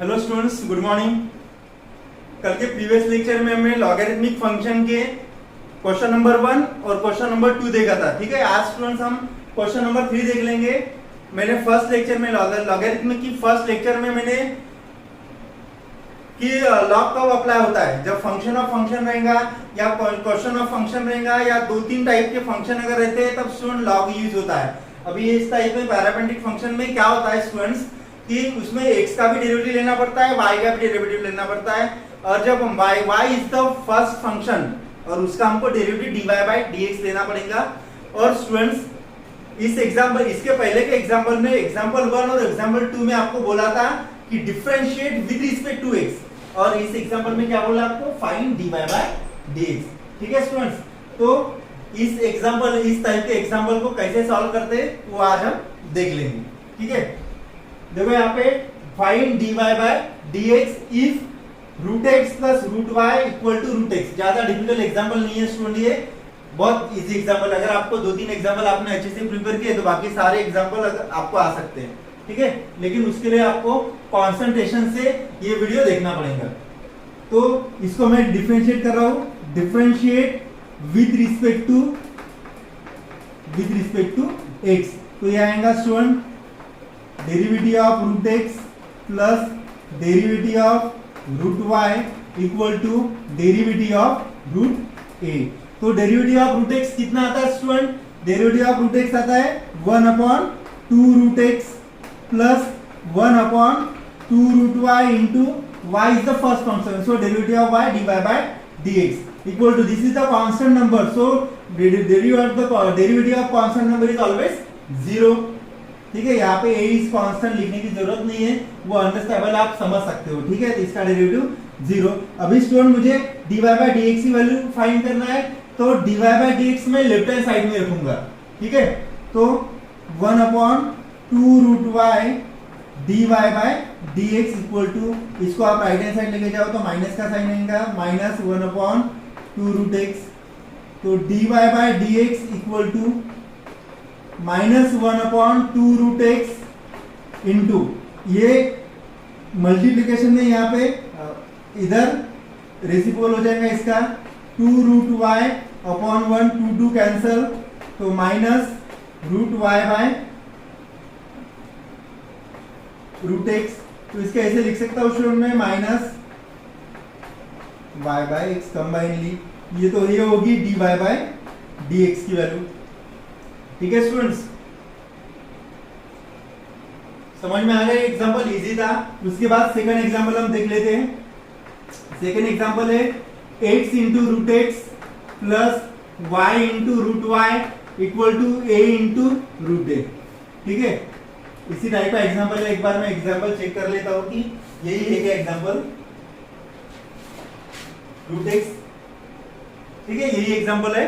Hello students, good morning. कल के previous lecture में हमने लॉगरिथमिक फंक्शन के क्वेश्चन नंबर 1 और क्वेश्चन नंबर 2 देखा था। ठीक है, आज स्टूडेंट्स हम क्वेश्चन नंबर 3 देख लेंगे। मैंने फर्स्ट लेक्चर में लॉगरिथमिक की फर्स्ट लेक्चर में मैंने कि लॉग कब अप्लाई होता है, जब फंक्शन ऑफ फंक्शन रहेगा या क्वेश्चन ऑफ फंक्शन रहेगा या 2-3 टाइप के फंक्शन अगर रहते हैं तब स्टूडेंट लॉग यूज होता है। अभी इस टाइप में पैरामेट्रिक फंक्शन में क्या होता है स्टूडेंट्स कि उसमें x का भी डेरिवेटिव लेना पड़ता है, y का भी डेरिवेटिव लेना पड़ता है, और जब हम y is the first function और उसका हमको डेरिवेटिव dy/dx लेना पड़ेगा। और स्टूडेंट्स इस एग्जांपल, इसके पहले के एग्जांपल में एग्जांपल 1 और एग्जांपल 2 में आपको बोला था कि differentiate with respect to x, और इस एग्जांपल में क्या बोला आपको, फाइंड dy/dx। ठीक है स्टूडेंट्स, तो इस एग्जांपल, इस टाइप के एग्जांपल को कैसे सॉल्व करते हैं वो आज हम देख लेंगे। ठीक है, देखो यहाँ पे find dy/dx if √x + √y = √x। ज्यादा डिफिकल्ट एग्जांपल नहीं है स्टूडेंट, ये बहुत इजी एग्जांपल। अगर आपको 2-3 एग्जांपल आपने अच्छे से प्रिपेयर किए तो बाकी सारे एग्जांपल आपको आ सकते हैं। ठीक है, लेकिन उसके लिए आपको कंसंट्रेशन से ये वीडियो देखना पड़ेगा। तो इसको मैं डिफरेंशिएट कर रहा हूं, differentiate with respect to x। तो ये आएगा student derivative of √x plus derivative of √y equal to derivative of √a। तो डेरिवेटिव ऑफ √x कितना आता है स्टूडेंट, डेरिवेटिव ऑफ √x आता है 1/2 √x plus 1/2 √y into y is the first function, so derivative of y dy/dx equal to, this is the constant number, so derivative of constant number is always 0। ठीक है, यहाँ पे a is constant लिखने की जरूरत नहीं है, वो अंडरस्टैंडेबल आप समझ सकते हो। ठीक है, तो इसका डेरिवेटिव 0। अभी स्टूडेंट मुझे dy/dx की वैल्यू फाइंड करना है, तो dy/dx में लेफ्ट हैंड साइड में रखूंगा। ठीक है, तो 1/2 √y dy/dx इक्वल टू, इसको आप राइट हैंड साइड लेके जाओ तो माइनस का साइन आएगा, -1/2 √x। तो dy/dx equal to -1/2 √x into, ये मल्टीप्लीकेशन में यहाँ पे इधर रेसिप्रोकल हो जाएगा इसका, 2 √y/1 2 कैंसल, तो -√y/√x। तो इसके ऐसे लिख सकता हूँ स्टूडेंट में -y/x कंबाइनली, ये तो ये होगी dy/dx की वैल्यू। ठीक है स्टूडेंट्स, समझ में आ गया, एग्जांपल इजी था। उसके बाद सेकंड एग्जांपल हम देख लेते हैं। सेकंड एग्जांपल है x × √x plus y × √y equal to a × √a। ठीक है, इसी टाइप का एग्जांपल है। एक बार मैं एग्जांपल चेक कर लेता हूं कि यही है क्या एग्जांपल, √x। ठीक है, यही एग्जांपल है।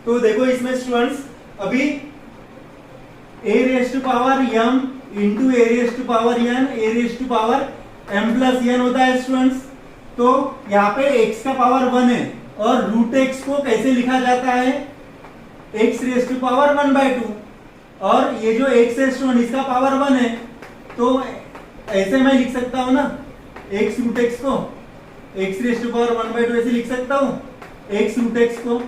तो देखो इसमें स्टूडेंट्स, अभी a raised to power m into a raised to power n, a raised to power m plus n होता है स्टूडेंट्स। तो यहाँ पे x का पावर 1 है, और √x को कैसे लिखा जाता है, x raised to power 1/2, और ये जो x है स्टूडेंट इसका पावर 1 है, तो ऐसे मैं लिख सकता हूँ ना, x √x को x raised to power 1/2 ऐसे लिख सकता हूँ, x √x को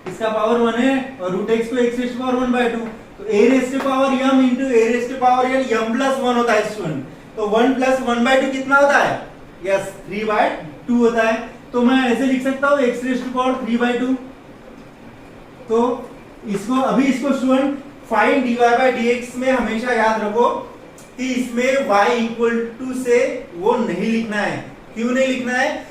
इसका पावर 1 है और √x को x raised to power 1/2, तो a raised to power m into a raised to power n, m plus 1 होता है स्टूडेंट। तो 1 plus 1/2 कितना होता है, यस 3/2 होता है। तो मैं ऐसे लिख सकता हूँ x raised to power 3/2। तो इसको, अभी इसको स्टूडेंट फाइंड dy/dx में हमेशा याद रखो कि इसमें y इक्वल टू से वो नहीं लिखना है। क्यों नहीं लिखना है,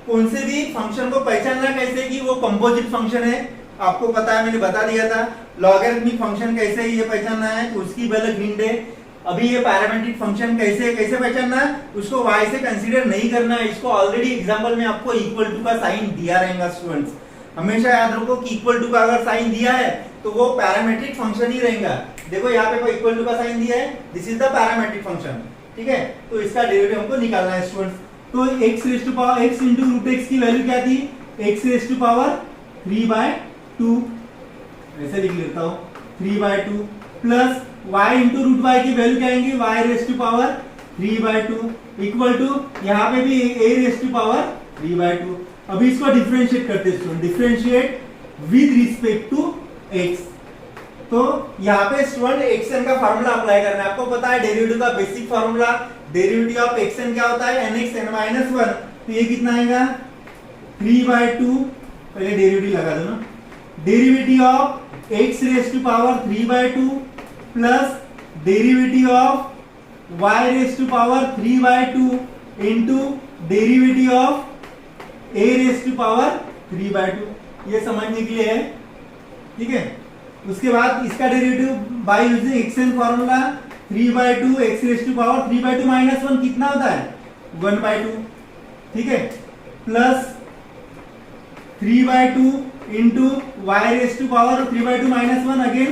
कौन से भी फंक्शन को पहचानना कैसे कि वो कंपोजिट फंक्शन है, आपको पता है, मैंने बता दिया था। लॉगरिथमिक फंक्शन कैसे ये पहचानना है, तो उसकी अलग हिंट है। अभी ये पैरामेट्रिक फंक्शन कैसे पहचानना है, उसको y से कंसीडर नहीं करना है। इसको ऑलरेडी एग्जांपल में आपको इक्वल टू का साइन दिया रहेगा स्टूडेंट्स। हमेशा याद रखो कि इक्वल टू का अगर साइन दिया है तो वो पैरामेट्रिक फंक्शन ही रहेगा। देखो यहाँ पे कोई इक्वल टू का साइन दिया है, this is the parametric function. ठीक है, तो इसका डेरिवेटिव हमको निकालना है स्टूडेंट्स। तो x raised to power x into √x की वैल्यू क्या थी, x raised to power 3/2, ऐसे लिख लेता हूँ 3/2 प्लस y इंटू √y की वैल्यू क्या आएंगी, y raise to power 3/2 equal to यहाँ पे भी a रेस टू पावर 3/2। अभी इसको डिफरेंशिएट करते हैं, differentiate with respect to x। तो यहाँ पे स्टूडेंट एक्सन का फार्मूला अप्लाई करना है। आपको पता है डेरिवेटिव का basic formula, derivative of x n क्या होता है, nx n-1। तो ये कितना आएगा 3/2। पहले डेरिवेटिव लगा दो ना, derivative of x raise to power 3/2 plus derivative of y raise to power 3/2 into derivative of a raise to power 3/2। ये समझने के लिए है, ठीक है। उसके बाद इसका derivative by using x n formula 3/2 x raise to power 3/2 minus 1 कितना होता है 1/2, ठीक है, plus 3/2 into y raise to power 3/2 minus 1 again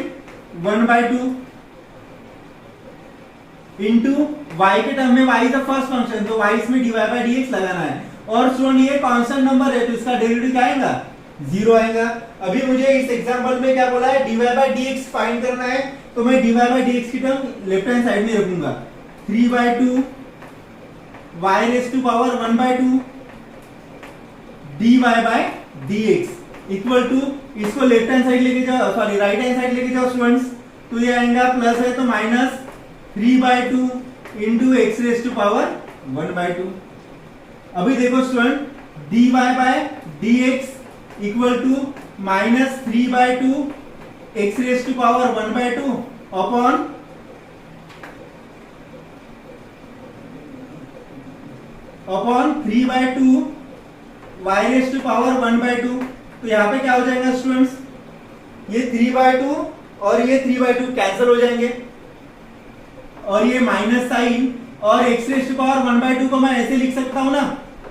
1/2 into y के टर्म में y is the first function, तो y इसमें dy बाय dx लगाना है। और सुन ये कांस्टेंट नंबर है तो इसका डेरिवेटिव क्या आएगा 0 आएगा। अभी मुझे इस एग्जांपल में क्या बोला है dy बाय dx फाइंड करना है, तो मैं dy बाय dx की टर्म लेफ्ट हैंड साइड में रखूंगा 3/2 y raise to power 1/2 dy by dx equal to, इसको लेफ्ट हैंड साइड लेके जाओ, सॉरी राइट हैंड साइड लेके जाओ स्टूडेंट्स, तो ये आएगा प्लस है तो minus 3/2 into x raise to power 1/2। अभी देखो student dy by dx equal to minus 3/2 x raise to power 1/2 upon upon 3/2 y raise to power 1/2। तो यहाँ पे क्या हो जाएगा स्टूडेंट्स, ये 3/2 और ये 3/2 कैंसिल हो जाएंगे और ये माइनस साइन, और x रेस टू पावर 1/2 को मैं ऐसे लिख सकता हूं ना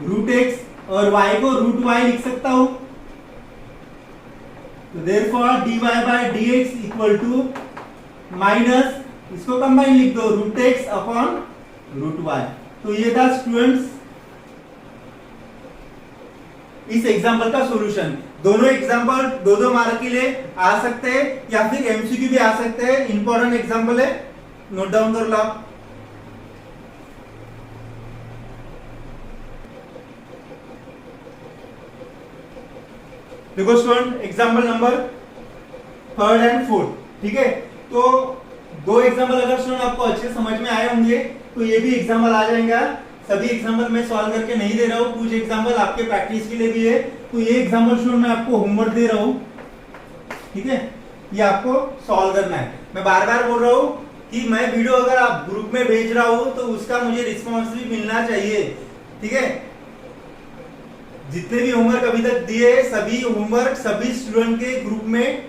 √x, और y को √y लिख सकता हूं। तो therefore dy by dx equal to minus, इसको कंबाइन लिख दो √x अपॉन √y। तो ये था स्टूडेंट्स इस एग्जांपल का सॉल्यूशन। दोनों एग्जांपल दो मार्क के लिए आ सकते हैं या फिर एमसीक्यू भी आ सकते हैं। इंपॉर्टेंट एग्जांपल है, नोट डाउन कर लो। देखो student example number 3rd and 4th, ठीक है। तो दो एग्जांपल अगर स्टूडेंट आपको अच्छे समझ में आए होंगे तो ये भी एग्जांपल आ जाएगा। सभी एग्जांपल मैं सॉल्व करके नहीं दे रहा हूँ, कुछ एग्जांपल आपके प्रैक्टिस के लिए भी है। तो ये एग्जांपल स्टूडेंट मैं आपको होमवर्क दे रहा हूँ, ठीक है, ये आपको सॉल्व करना है। मैं बार बार बोल रहा हूँ कि मैं वीडियो अगर आप ग्रुप में भेज रहा हूँ तो उसका मुझे रिस्पॉन्स भी मिलना चाहिए, ठीक है। जितने भी होमवर्क अभी तक दिए सभी होमवर्क सभी स्टूडेंट के ग्रुप में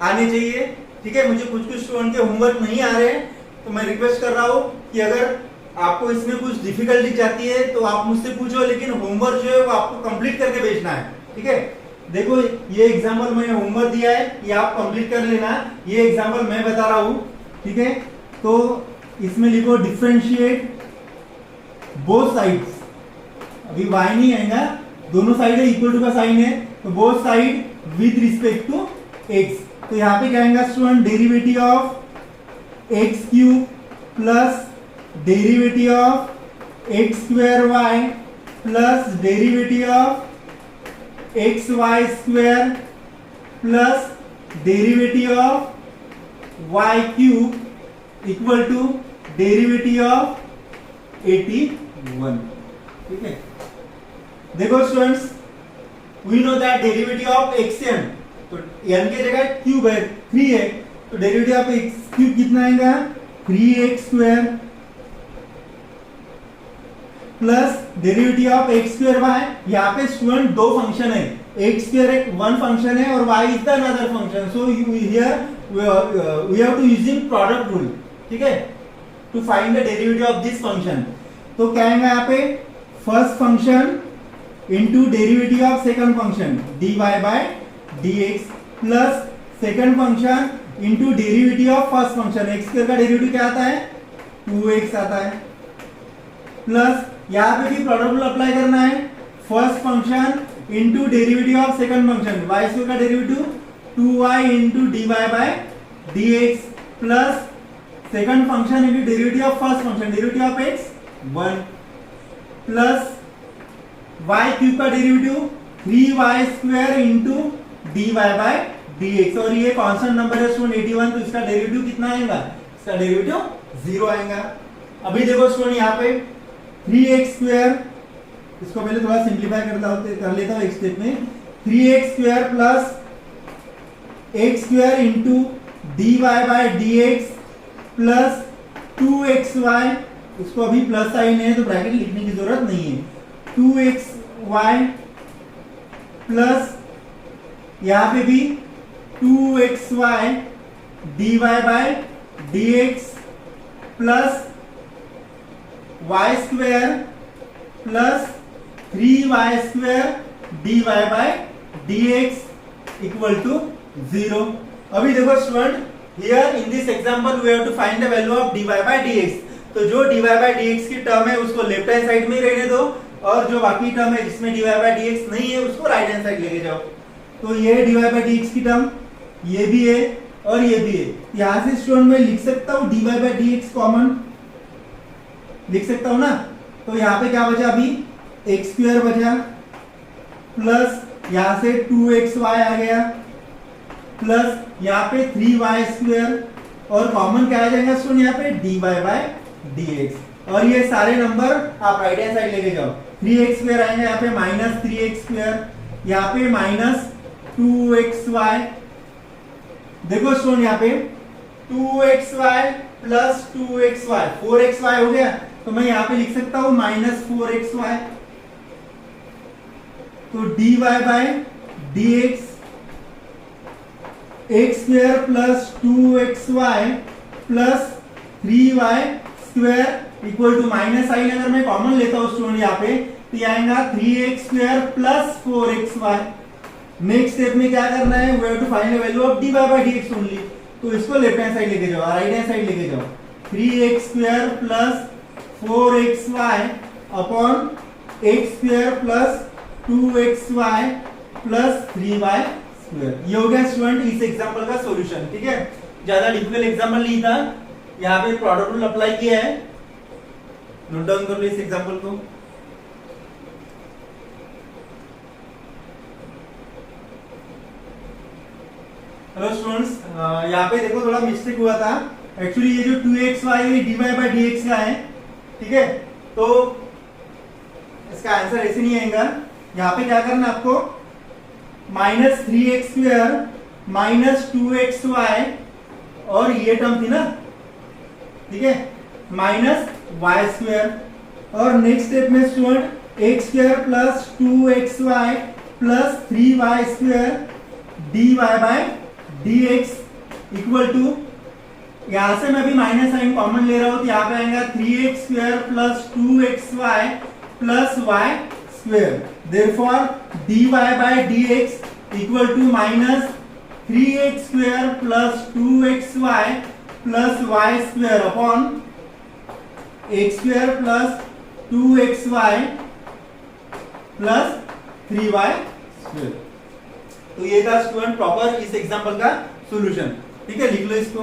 आने चाहिए, ठीक है। मुझे कुछ स्टूडेंट के होमवर्क नहीं आ रहे हैं तो मैं रिक्वेस्ट कर रहा हूँ कि अगर आपको इसमें कुछ डिफिकल्टी जाती है तो आप मुझसे पूछो, लेकिन होमवर्क जो है वो आपको कंप्लीट करके भेजना है, ठीक है। देखो ये एग्जांपल मैंने होमवर्क दिया है, ये आप कंप्लीट कर लेना। ये एग्जांपल मैं बता रहा हूँ, ठीक है। तो इसमें लिखो डिफरेंशिएट बोथ साइड्स, अभी y नहीं आएगा, दोनों साइड है इक्वल टू का साइन है, तो both side with respect to x। तो यहाँ पे क्या आएगा student, derivative of x³ plus derivative of x² plus derivative of xy² plus derivative of y³ equal to derivative of 81, ठीक है। देखो students, we know that derivative of xn, तो n के जगह क्यूब है 3 है, तो डेरिवेटिव ऑफ x³ कितना आएगा 3x² plus derivative of x²y। यहाँ पे स्टूडेंट दो फंक्शन है, x² एक वन फंक्शन है और y is the another function, so here we have to using product rule, ठीक है, to find the derivative of this function. तो क्या आएगा यहाँ पे, first function into derivative of second function dy by dx plus second function into derivative of first function x² का derivative क्या आता है 2x आता है, प्लस यहाँ पे भी प्रोडक्ट रूल अप्लाई करना है, first function into derivative of second function y² का derivative 2y into dy by dx plus second function into derivative of first function derivative of x 1, plus y cube का derivative 3y square into dy by dx, और ये constant number है student 81, तो इसका derivative कितना आएगा? इसका derivative 0 आएगा। अभी देखो स्टूडेंट यहाँ पे 3x स्क्वायर, इसको पहले थोड़ा सिंप्लीफाई कर लेता हूँ एक स्टेप में। 3x square plus x square into dy by dx plus 2xy, इसको अभी प्लस साइन है तो ब्रैकेट लिखने की जरूरत नहीं है, 2xy प्लस यहाँ पे भी 2xy dy by dx plus y square plus 3y square dy by dx equal to 0। अभी देखो student, here in this example we have to find the value of dy by dx। तो जो dy by dx की term है उसको left hand side में रहने दो, और जो बाकी टर्म है जिसमें dy बाय dx नहीं है उसको राइट हैंड साइड लेके जाओ। तो ये dy बाय dx की टर्म ये भी है और ये भी है। यहां से स्टूडेंट मैं लिख सकता हूं dy बाय dx कॉमन लिख सकता हूं ना। तो यहाँ पे क्या बचा? अभी x स्क्वायर बचा प्लस यहां से 2xy आ गया प्लस यहाँ पे 3y स्क्वायर, और कॉमन क्या आ जाएगा स्टूडेंट यहाँ पे dy बाय dx, और ये सारे नंबर आप राइट हैंड साइड लेके जाओ। 3x स्क्वायर आएगा यहाँ पे माइनस 3x स्क्वायर, यहाँ पे माइनस 2xy। देखो स्टूडेंट यहाँ पे 2xy प्लस 2xy 4xy हो गया, तो मैं यहाँ पे लिख सकता हूं माइनस 4xy। तो dy by dx x square plus 2xy plus 3y square equal to minus sign अगर मैं कॉमन लेता हूं स्टूडेंट यहाँ पे तो ये आएगा 3x square plus 4xy। Next step में क्या करना है? We have to find the value of dy by dx only. तो इसको लेफ्ट हैंड साइड लेके जाओ, राइट हैंड साइड लेके जाओ। 3x square plus 4xy upon x square plus 2xy plus 3y square. ये हो गया स्टूडेंट इस एग्जांपल का सॉल्यूशन। ठीक है, ज्यादा डिफिकल्ट एग्जांपल नहीं था, यहाँ पे प्रोडक्ट रूल अप्लाई किया है, नोट डाउन कर लो इस एग्जांपल को। हेलो स्टूडेंट्स, यहाँ पे देखो थोड़ा मिस्टेक हुआ था। एक्चुअली ये जो 2xy ये dy बाय dx का है, ठीक है, तो इसका आंसर ऐसे नहीं आएगा। यहाँ पे क्या करना आपको, minus 3x square minus 2xy, और ये टर्म थी ना, ठीक है, माइनस y स्क्वायर, और नेक्स्ट स्टेप में student x square plus 2xy plus 3y square dy by dx equal to, यहां से मैं भी माइनस साइन कॉमन ले रहा हूं तो यहां पे आएगा 3x square plus 2xy plus y square. Therefore dy by dx equal to minus 3x square plus 2xy plus y square upon x square plus 2xy plus 3y square. तो ये था स्टूडेंट प्रॉपर इस example का solution. ठीक है, लिख लो इसको।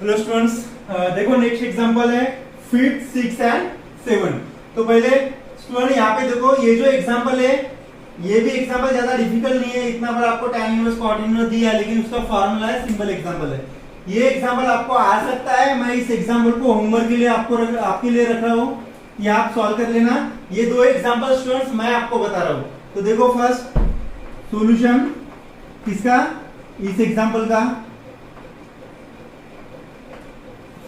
हेलो स्टूडेंट्स, देखो नेक्स्ट एग्जांपल है 5th 6th एंड 7। तो पहले स्टूडेंट यहाँ पे देखो, ये जो एग्जांपल है ये भी एग्जांपल ज्यादा डिफिकल्ट नहीं है, इतना बार आपको tan इनवर्स cot इनवर्स दिया है, लेकिन उसका फॉर्मूला है, सिंपल एग्जांपल है। ये एग्जांपल आपको आ सकता है, मैं इस एग्जांपल को होमवर्क के लिए आपके लिए रख रहा हूँ, ये आप सॉल्व कर लेना। ये दो एग्जांपल स्टूडेंट्स मैं आपको बता रहा हूँ। तो देखो फर्स्ट सॉल्यूशन किसका, इस एग्जांपल का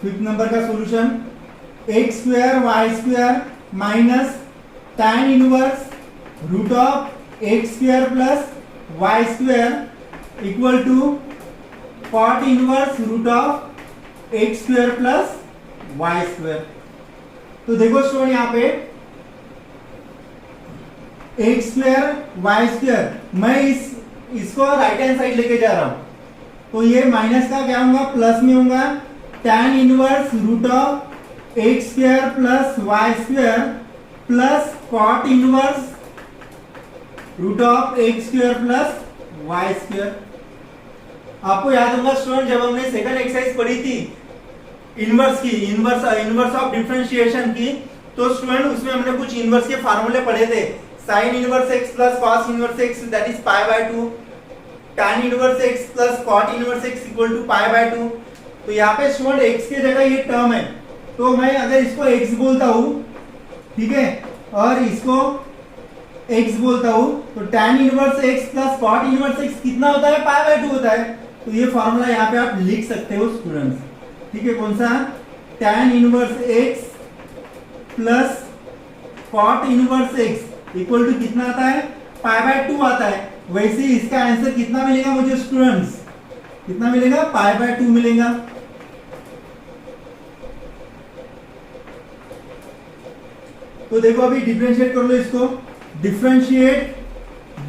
5th नंबर का solution, x square y square minus tan inverse root of x square plus y square equal to cot inverse root of x square plus y square. तो देखो student यहाँ पे x square y square, मैं इसको right hand side लेके जा रहा हूं, तो ये माइनस का क्या होगा, प्लस में होगा, tan inverse root of x square plus y square plus cot inverse root of x square plus y square. आपको याद होगा स्टूडेंट, जब हमने सेकंड एक्सरसाइज पढ़ी थी इनवर्स की, इनवर्स ऑफ डिफरेंशिएशन की, तो स्टूडेंट उसमें हमने कुछ इनवर्स के फार्मूले पढ़े थे। sin inverse x plus cos inverse x that is pi by 2, tan inverse x plus cot inverse x equal to pi by 2। तो यहाँ पे स्टूडेंट x के जगह ये टर्म है, तो मैं अगर इसको x बोलता हूँ, ठीक है, और इसको x बोलता हूँ, तो tan inverse x plus cot inverse x कितना होता है, पाई बाय 2 होता है। तो ये फार्मूला यहाँ पे आप लिख सकते हो स्टूडेंट्स, ठीक है। कौन सा, tan inverse x plus cot inverse x equal to कितना आता है, पाई बाय 2 आता है। वैसे इसका आंसर कितना मिलेगा मुझे स्टूडेंट्स, कितना मिलेगा, पाई बाय 2 मिलेगा। तो देखो अभी डिफरेंशिएट कर लो इसको, differentiate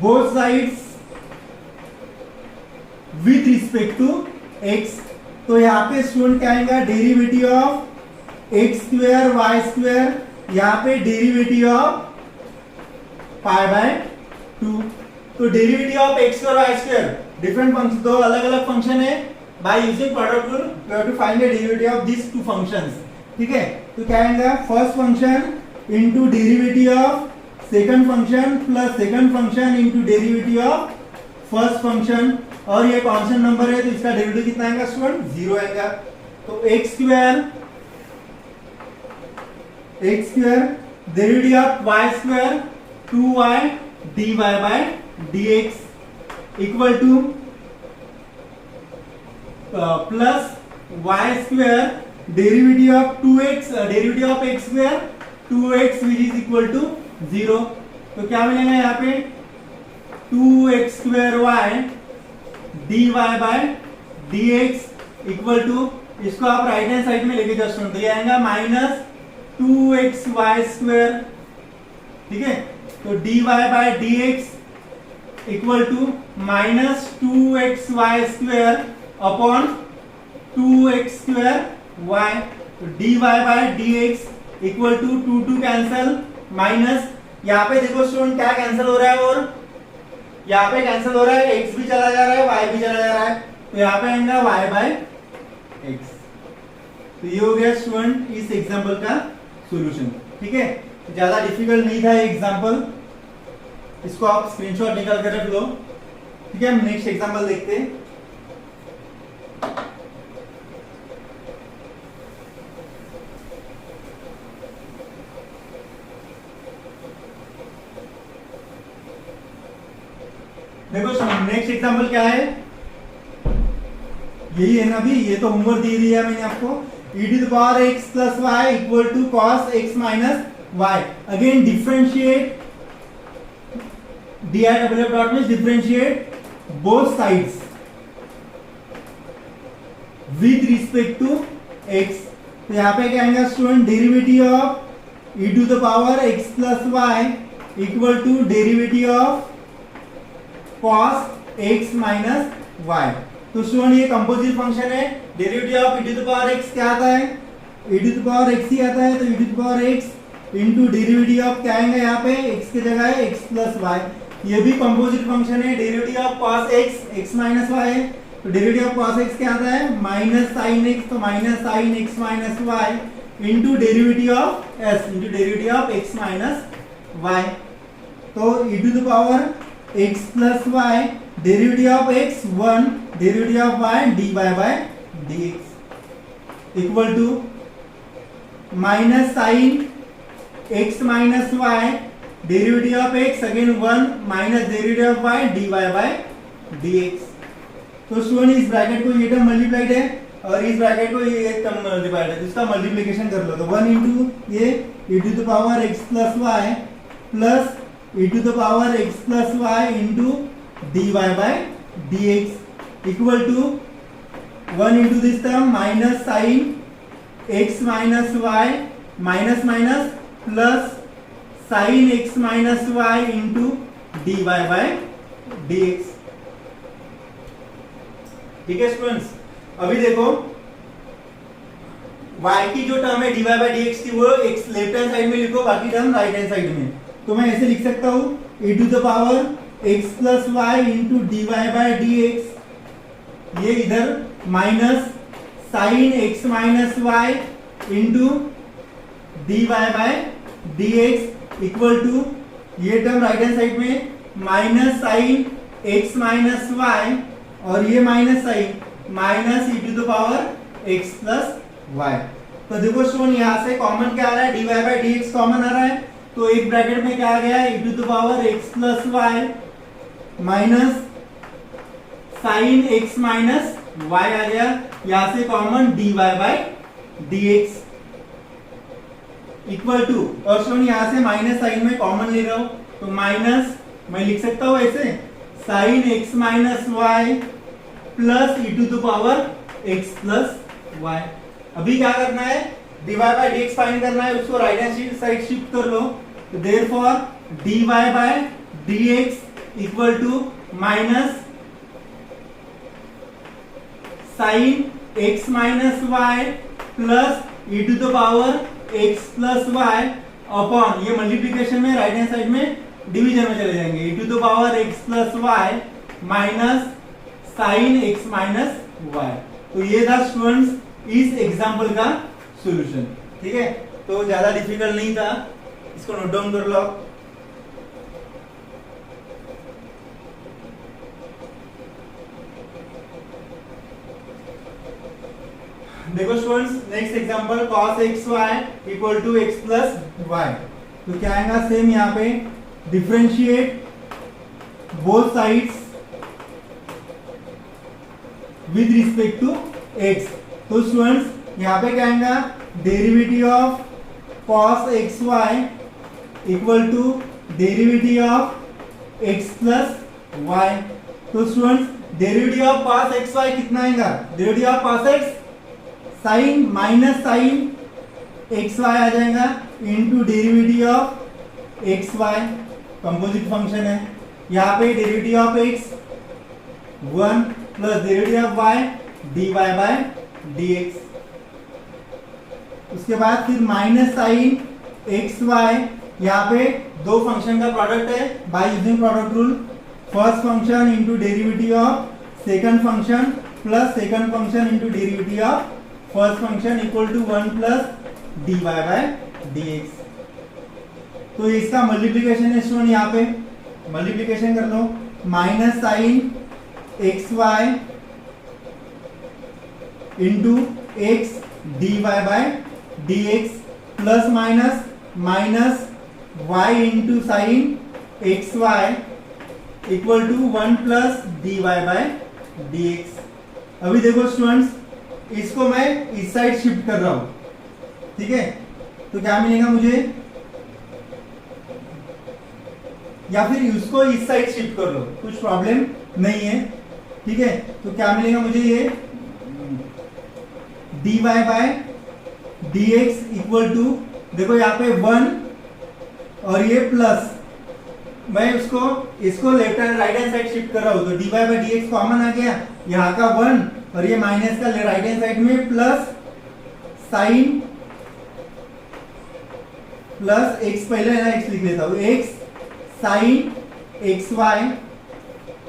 both sides with respect to x। तो यहाँ पे स्टूडेंट क्या आएगा, derivative of x square y square, यहाँ पे डेरिवेटिव ऑफ पाई बाय 2। तो derivative of x square y square, different function, दो अलग अलग फंक्शन है, by using product rule we have to find the derivative of this two functions, ठीक है। तो क्या आएगा, first function into derivative of second function plus second function into derivative of first function, और ये कांस्टेंट नंबर है तो इसका डेरिवेटिव कितना आएगा स्टूडेंट, 0 आएगा। तो x square derivative of y square 2y dy by dx equal to plus y square derivative of 2x derivative of x square 2x which is equal to 0। तो क्या मिलेगा यहाँ पे, 2x square y dy by dx equal to, इसको आप right hand side में लेके जाओ तो ये आएगा माइनस 2xy स्क्वायर, ठीक है। तो dy by dx equal to minus 2xy square upon 2x square y। तो dy by dx equal to 2 cancel, minus यहाँ पे देखो स्टूडेंट क्या कैंसिल हो रहा है, और यहाँ पे कैंसिल हो रहा है, x भी चला जा रहा है, y भी चला जा रहा है, तो यहाँ पे आएगा y बाय x। तो ये हो गया स्टूडेंट इस एग्जांपल का सॉल्यूशन, ठीक है। ज्यादा डिफिकल्ट नहीं था ये एग्जांपल, इसको आप स्क्रीनशॉट निकाल कर रख लो, ठीक है। हम नेक्स्ट एग्जांपल देखते हैं। देखो नेक्स्ट एग्जांपल क्या है, यही है ना, अभी ये तो होमवर्क दे दिया है मैंने आपको, e to the power x plus y equal to cos x minus y। Again differentiate, di double dot means differentiate both sides with respect to x। तो यहाँ पे क्या आएगा student, derivative of e to the power x plus y equal to derivative of cos x minus y। तो student ये composite function है, derivative of e to the power x क्या आता है, e to the power x ही आता है, तो e to the power x into derivative of क्या आएगा यहाँ पे, x की जगह है x प्लस y। ये भी कंपोजिट फंक्शन है, derivative of cos x x minus y है, तो डेरिवेटिव ऑफ cos x क्या आता है, माइनस sin x, तो minus sin x minus y into derivative of s into derivative of x minus y। तो e to the power x plus y derivative of x 1 derivative of y dy by dx equal to minus sin x minus y derivative of x again 1 minus derivative of y dy by dx। तो student इस bracket को ये term multiplied है और इस bracket को ये term multiplied है, इसका मल्टीप्लिकेशन कर लो, तो 1 इनटू ये e to the power x plus y plus e to the power x plus y into dy by dx equal to 1 into this term minus sin x minus y minus minus plus sin x minus y into dy by dx। ठीक है students, अभी देखो y की जो term है dy by dx की वो x left hand side में लिखो, बाकी टर्म राइट हैंड साइड में। तो मैं ऐसे लिख सकता हूं e to the power x plus y into dy by dx ये इधर minus sine x minus y into d y by d x equal to ये टर्म राइट हैंड साइड में minus sine x minus y और ये minus sine minus e to the power x plus y. तो देखो student यहाँ से common क्या आ रहा है, d y by d x common आ रहा है, तो एक ब्रैकेट में क्या आ गया e to the power x plus y minus sine x minus y आ गया, यहां से common d y by d x equal to, और स्टूडेंट यहां से माइनस साइन में कॉमन ले रहा हूं तो माइनस मैं लिख सकता हूं ऐसे sine x minus y plus e to the power x plus y. अभी क्या करना है, d y by d x find करना है, उसको राइट हैंड साइड शिफ्ट कर लो, तो therefore d y by d x equal to minus sine x minus y plus e to the power x plus y upon, ये multiplication में right hand side में division में चले जाएंगे, e to the power x plus y minus sine x minus y. तो ये था students इस एग्जाम्पल का सॉल्यूशन। ठीक है, तो ज्यादा डिफिकल्ट नहीं था, इसको नोट डाउन कर लो आप। देखो students next example cos xy equal to x plus y, तो क्या आएगा सेम यहाँ पे differentiate both sides with respect to x। तो स्टूडेंट्स यहाँ पे क्या आएगा derivative of cos xy equal to derivative of x plus y। तो students derivative of cos xy कितना आएगा, derivative of cos x sine minus sine x y आ जाएगा into derivative of x y, composite function है, यहाँ पे derivative of x 1 plus derivative of y d y by d x, उसके बाद फिर माइनस साइन एक्स वाई, यहाँ पे दो फंक्शन का प्रोडक्ट है by using product rule, first function into derivative of second function plus second function into derivative of first function equal to 1 plus d y by d x. तो इसका multiplication है student, यहाँ पे multiplication कर लो, minus sine x y into x d y by d x plus minus minus y into sine x y equal to 1 plus d y by d x. अभी देखो students इसको मैं इस साइड शिफ्ट कर रहा हूं, ठीक है, तो क्या मिलेगा मुझे, या फिर उसको इस साइड शिफ्ट कर लो, कुछ प्रॉब्लम नहीं है। ठीक है, तो क्या मिलेगा मुझे, ये d y by d x equal to, देखो यहाँ पे 1 और ये प्लस, मैं इसको left hand right hand side shift कर रहा हूं, तो d y by d x common आ गया, यहाँ का 1 और ये माइनस का राइट हैंड साइड में प्लस साइन प्लस एक्स, पहले ना एक्स लिख लेता हूं, एक्स साइन एक्स वाई,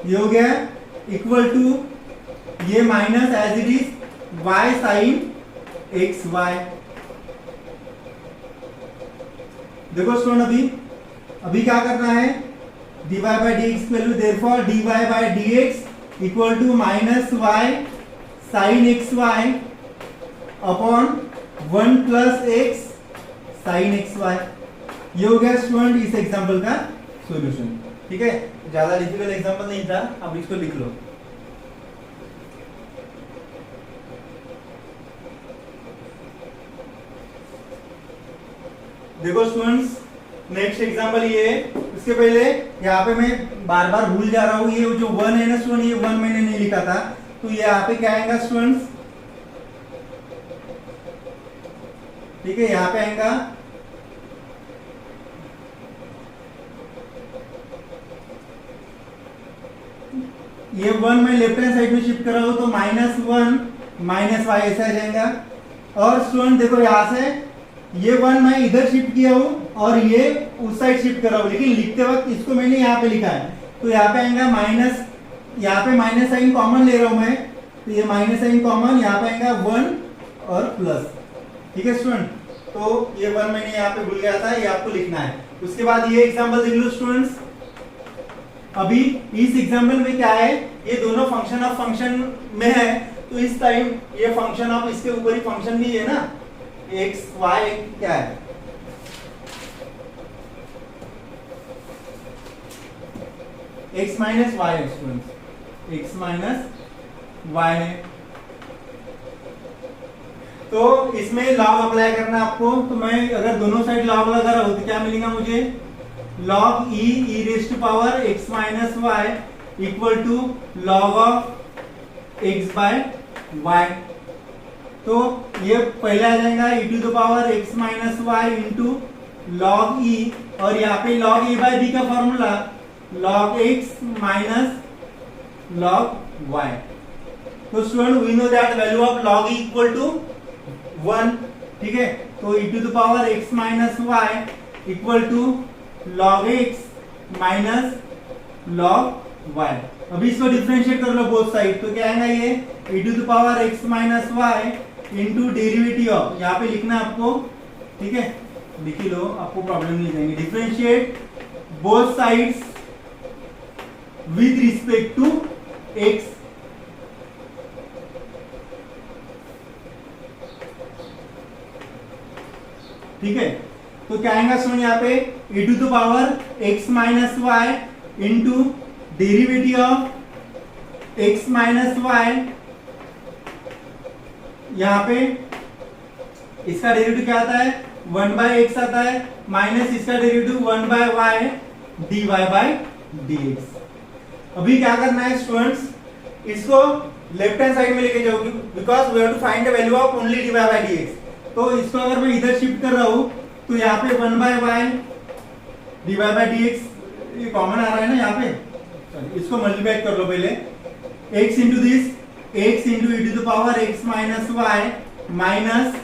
ये हो गया इक्वल टू ये minus as it is y sine x y. देखो स्टूडेंट अभी क्या करना है, d y by d x value, therefore d y by d x equal to minus y sine x y upon 1 plus x sine x y. ये हो गया student इस example का सॉल्यूशन। ठीक है, ज्यादा डिफिकल्ट एग्जांपल नहीं था, अब इसको लिख लो। देखो स्टूडेंट्स नेक्स्ट एग्जांपल ये है, उसके पहले यहाँ पे मैं बार बार भूल जा रहा हूँ, ये जो 1 है ना स्टूडेंट, ये 1 मैंने नहीं लिखा था, तो ये यहाँ पे क्या आएगा स्टूडेंट्स, ठीक है, यहाँ पे आएगा ये 1 मैं लेफ्ट हैंड साइड में शिफ्ट कर रहा हूं, तो -1 माइनस वाई ऐसे आ जाएगा। और स्टूडेंट देखो यहाँ से ये 1 मैं इधर शिफ्ट किया हूं और ये उस साइड शिफ्ट कर रहा हूं, लेकिन लिखते वक्त इसको मैंने यहाँ पे लिखा है, तो यहाँ पे आएगा माइनस, यहाँ पे माइनस साइन कॉमन ले रहा हूं मैं, तो ये माइनस साइन कॉमन, यहाँ पे आएगा 1 और प्लस। ठीक है स्टूडेंट, तो ये 1 मैंने यहाँ पे भूल गया था, ये आपको लिखना है। उसके बाद ये एग्जांपल देख लो स्टूडेंट्स। अभी इस एग्जांपल में क्या है, ये दोनों फंक्शन ऑफ फंक्शन में है, तो इस टाइम ये फंक्शन ऑफ इसके ऊपर ही फंक्शन भी है ना, एक्स वाई क्या है, एक्स माइनस वाई है स्टूडेंट्स, एक्स माइनस वाई है। तो इसमें लॉग अप्लाई करना है आपको, तो मैं अगर दोनों साइड लॉग लगा रहा हूं तो क्या मिलेगा मुझे, log e raise to power x minus y equal to log of x by y। तो ये पहले आ जाएगा e to the power x minus y into log e, और यहाँ पे log a बाय b का formula log x minus log y। तो student we know that value of log e equal to 1। ठीक है, तो e to the power x minus y equal to log x minus log y। अभी इसको differentiate कर लो both side, तो क्या आएगा ये e to the power x minus y into derivative of, यहाँ पे लिखना आपको, ठीक है लिख ही लो, आपको प्रॉब्लम नहीं जाएंगे। Differentiate both sides with respect to x। ठीक है, तो क्या आएगा सुन यहाँ पे e to the power x minus y into derivative of x minus y, यहाँ पे इसका डेरिवेटिव क्या आता है 1 बाय एक्स आता है, माइनस इसका derivative 1 by y dy by dx। अभी क्या करना है स्टूडेंट्स, इसको लेफ्ट हैंड साइड में लेके जाओ, because we have to find the value of only dy by dx। तो इसको अगर मैं इधर शिफ्ट कर रहा हूं तो यहाँ पे 1 by y dy by dx ये कॉमन आ रहा है ना, यहाँ पे इसको मल्टीप्लाई कर लो पहले, x into this, x into e to the power x minus y minus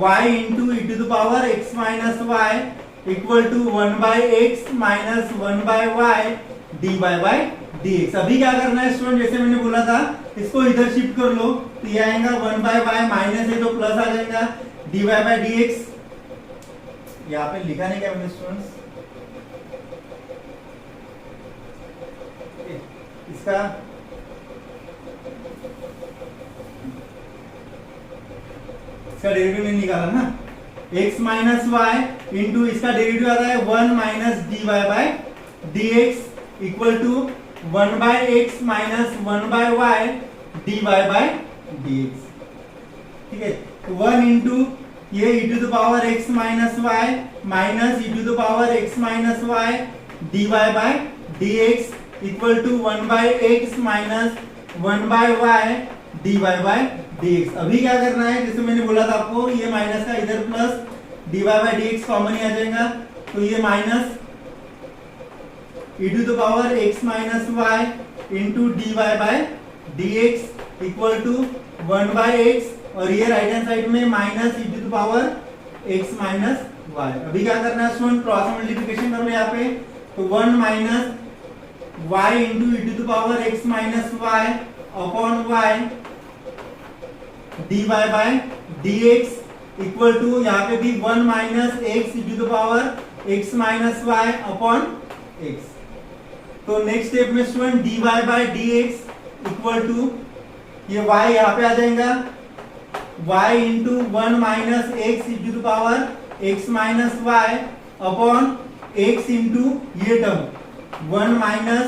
y into e to the power x minus y equal to 1 by x minus 1 by y dy by dx। अभी क्या करना है student, जैसे मैंने बोला था इसको इधर शिफ्ट कर लो, तो ये आएगा 1 बाय y माइनस है तो प्लस आ जाएगा dy बाय dx। यहाँ पे लिखा नहीं क्या मैंने स्टूडेंट्स, इसका डेरिवेटिव नहीं निकाला ना, x माइनस वाई इंटू इसका डेरिवेटिव आता है 1 minus dy by dx equal to 1 by x minus 1 by y dy by dx। ठीक है, 1 इंटू ये e to the power x minus y minus e to the power x minus y dy by dx equal to 1 by x minus 1 by y dy by dx। अभी क्या करना है, जैसे मैंने बोला था आपको, ये माइनस का इधर plus dy by dx common ही आ जाएगा, तो ये minus e to the power x minus y into dy by dx equal to 1 by x, और ये राइट हैंड साइड में minus e to the power x minus y। अभी क्या करना है स्टूडेंट, क्रॉस मल्टीप्लिकेशन कर लो यहाँ पे, तो 1 minus y into e to the power x minus y upon y dy by dx equal to यहाँ पे भी 1 minus x e to the power x minus y upon x। तो next step में student dy by dx equal to ये y यहाँ पे आ जाएगा y into 1 minus x e to the power x minus y upon x into ये term 1 minus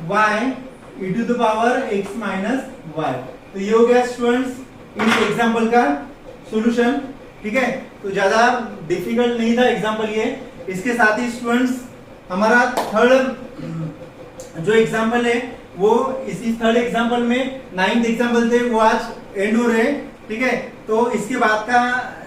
y e to the power x minus y। तो ये हो गया स्टूडेंट्स इस एग्जांपल का सॉल्यूशन। ठीक है, तो ज्यादा डिफिकल्ट नहीं था एग्जांपल ये। इसके साथ ही स्टूडेंट्स हमारा थर्ड जो एग्जांपल है वो इसी थर्ड एग्जांपल में 9th एग्जांपल थे वो आज एंड हो रहे। ठीक है, तो इसके बाद का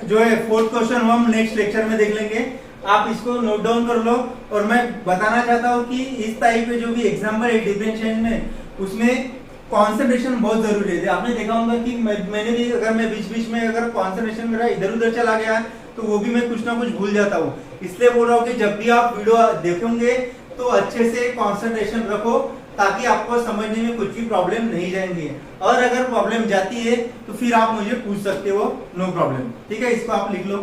जो है 4th क्वेश्चन हम नेक्स्ट लेक्चर में देख लेंगे। आप इसको नोट डाउन कर लो। और मैं बताना चाहता हूँ कि इस टाइप के जो भी एग्जांपल है डिफरेंशिएशन में, उसमें कंसंट्रेशन बहुत जरूरी है। आपने देखा होगा कि मैंने भी अगर मैं बीच बीच में अगर कंसंट्रेशन मेरा इधर उधर चला गया तो वो भी मैं कुछ ना कुछ भूल जाता हूँ। इसलिए बोल रहा हूँ कि जब भी आप वीडियो देखोगे तो अच्छे से कंसंट्रेशन रखो ताकि आपको समझने में कुछ भी प्रॉब्लम नहीं जाएंगे, और अगर प्रॉब्लम जाती है तो फिर आप मुझे पूछ सकते हो, नो प्रॉब्लम। ठीक है, इसको आप लिख लो।